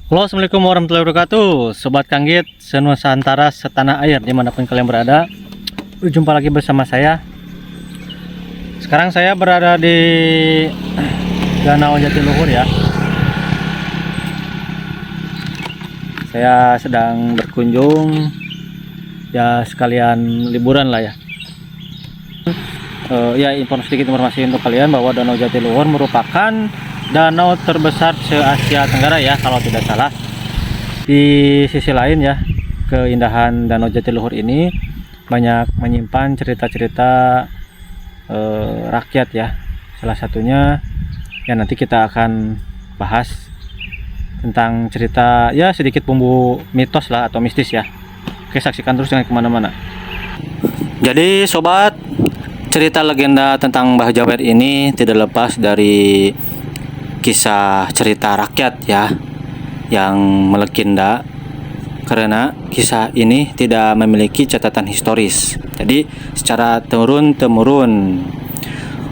Halo, assalamualaikum warahmatullahi wabarakatuh, Sobat Kanggit senusantara setanah air dimanapun kalian berada. Berjumpa lagi bersama saya. Sekarang saya berada di Danau Jatiluhur ya. Saya sedang berkunjung ya, sekalian liburan lah ya. Sedikit informasi untuk kalian bahwa Danau Jatiluhur merupakan danau terbesar se-Asia Tenggara ya, kalau tidak salah. Di sisi lain ya, keindahan Danau Jatiluhur ini banyak menyimpan cerita-cerita rakyat ya. Salah satunya ya, nanti kita akan bahas tentang cerita ya, sedikit bumbu mitos lah atau mistis ya. Oke, saksikan terus, jangan kemana-mana. Jadi sobat, cerita legenda tentang Mbah Jawer ini tidak lepas dari kisah cerita rakyat ya, yang melegenda, karena kisah ini tidak memiliki catatan historis, jadi secara turun-temurun.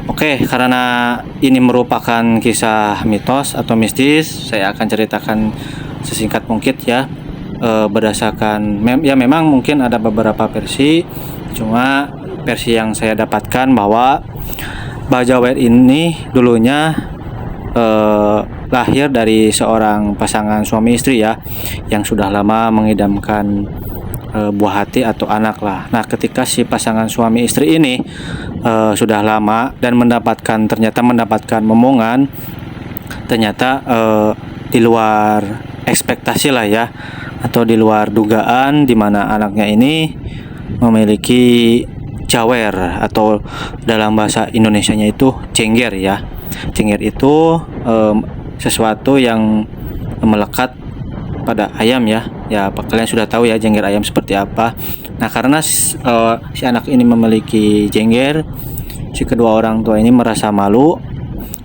Oke, karena ini merupakan kisah mitos atau mistis, saya akan ceritakan sesingkat mungkin ya, berdasarkan memang mungkin ada beberapa versi, cuma versi yang saya dapatkan bahwa Mbah Jawer ini dulunya lahir dari seorang pasangan suami istri ya, yang sudah lama mengidamkan buah hati atau anak lah. Nah, ketika si pasangan suami istri ini sudah lama dan ternyata mendapatkan momongan, ternyata di luar ekspektasi lah ya, atau di luar dugaan, di mana anaknya ini memiliki jawer, atau dalam bahasa Indonesianya itu jengger ya. Jengger itu sesuatu yang melekat pada ayam ya. Ya, kalian sudah tahu ya jengger ayam seperti apa. Nah, karena si anak ini memiliki jengger, si kedua orang tua ini merasa malu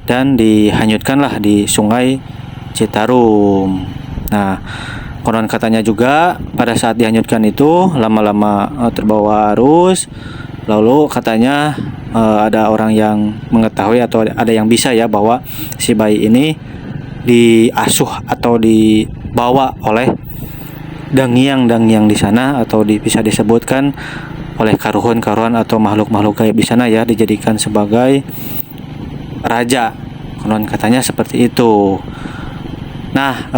dan dihanyutkanlah di Sungai Citarum. Nah, konon katanya juga pada saat dihanyutkan itu lama-lama terbawa arus. Lalu katanya ada orang yang mengetahui atau ada yang bisa ya, bahwa si bayi ini diasuh atau dibawa oleh dangiang-dangiang di sana, atau bisa disebutkan oleh karuhun-karuhan atau makhluk-makhluk gaib di sana ya, dijadikan sebagai raja. Konon katanya seperti itu. Nah,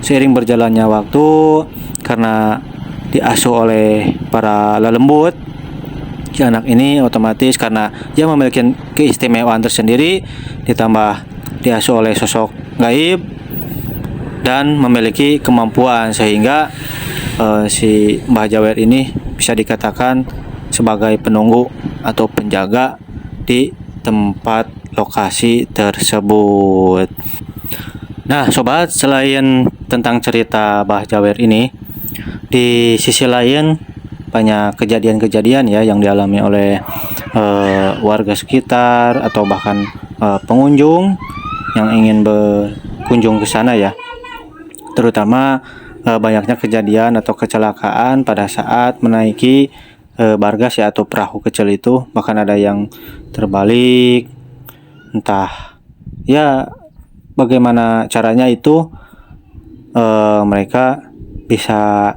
seiring berjalannya waktu, karena diasuh oleh para lelembut, si anak ini otomatis karena dia memiliki keistimewaan tersendiri, ditambah diasuh oleh sosok gaib dan memiliki kemampuan, sehingga si Mbah Jawer ini bisa dikatakan sebagai penunggu atau penjaga di tempat lokasi tersebut. Nah sobat, selain tentang cerita Mbah Jawer ini, di sisi lain banyak kejadian-kejadian ya yang dialami oleh warga sekitar atau bahkan pengunjung yang ingin berkunjung ke sana ya. Terutama banyaknya kejadian atau kecelakaan pada saat menaiki bargas ya, atau perahu kecil itu. Bahkan ada yang terbalik, entah ya bagaimana caranya itu mereka bisa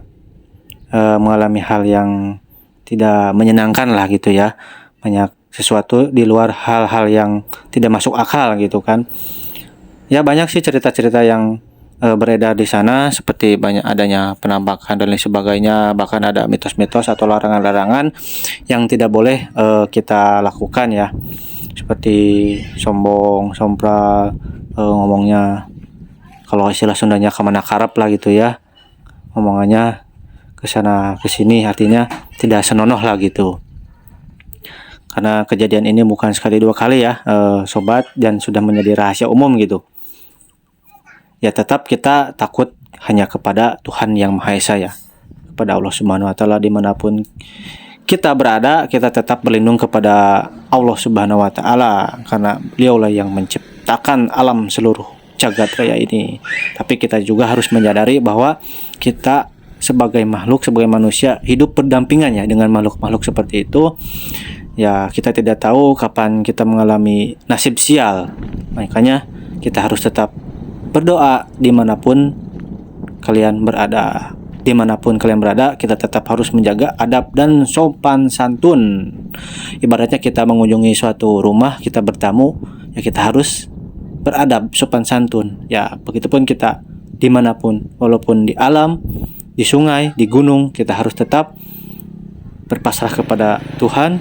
mengalami hal yang tidak menyenangkan lah gitu ya. Banyak sesuatu di luar hal-hal yang tidak masuk akal gitu kan. Ya, banyak sih cerita-cerita yang beredar di sana, seperti banyak adanya penampakan dan lain sebagainya. Bahkan ada mitos-mitos atau larangan-larangan yang tidak boleh kita lakukan ya, seperti sombong, sompral, ngomongnya kalau istilah Sundanya kemana karep lah gitu ya, ngomongannya kesana kesini, artinya tidak senonoh lah gitu. Karena kejadian ini bukan sekali dua kali ya sobat, dan sudah menjadi rahasia umum gitu. Ya, tetap kita takut hanya kepada Tuhan Yang Maha Esa ya, kepada Allah Subhanahu Wa Taala. Dimanapun kita berada, kita tetap berlindung kepada Allah Subhanahu Wa Taala, karena Beliaulah yang menciptakan alam seluruh jagat raya ini. Tapi kita juga harus menyadari bahwa kita sebagai makhluk, sebagai manusia, hidup berdampingan ya dengan makhluk-makhluk seperti itu. Ya, kita tidak tahu kapan kita mengalami nasib sial. Makanya kita harus tetap berdoa dimanapun kalian berada. Dimanapun kalian berada, kita tetap harus menjaga adab dan sopan santun. Ibaratnya kita mengunjungi suatu rumah, kita bertamu, ya kita harus beradab, sopan santun. Ya, begitupun kita dimanapun, walaupun di alam, di sungai, di gunung, kita harus tetap berpasrah kepada Tuhan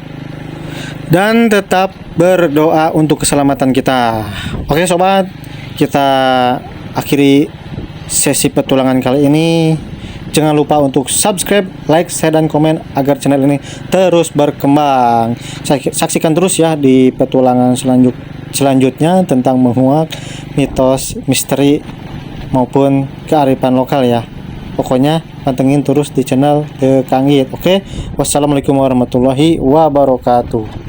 dan tetap berdoa untuk keselamatan kita. Oke sobat, kita akhiri sesi petualangan kali ini. Jangan lupa untuk subscribe, like, share, dan komen agar channel ini terus berkembang. Saksikan terus ya di petualangan selanjutnya tentang menguak mitos, misteri maupun kearifan lokal ya. Pokoknya pantengin terus di channel The Kang It. Oke, wassalamualaikum warahmatullahi wabarakatuh.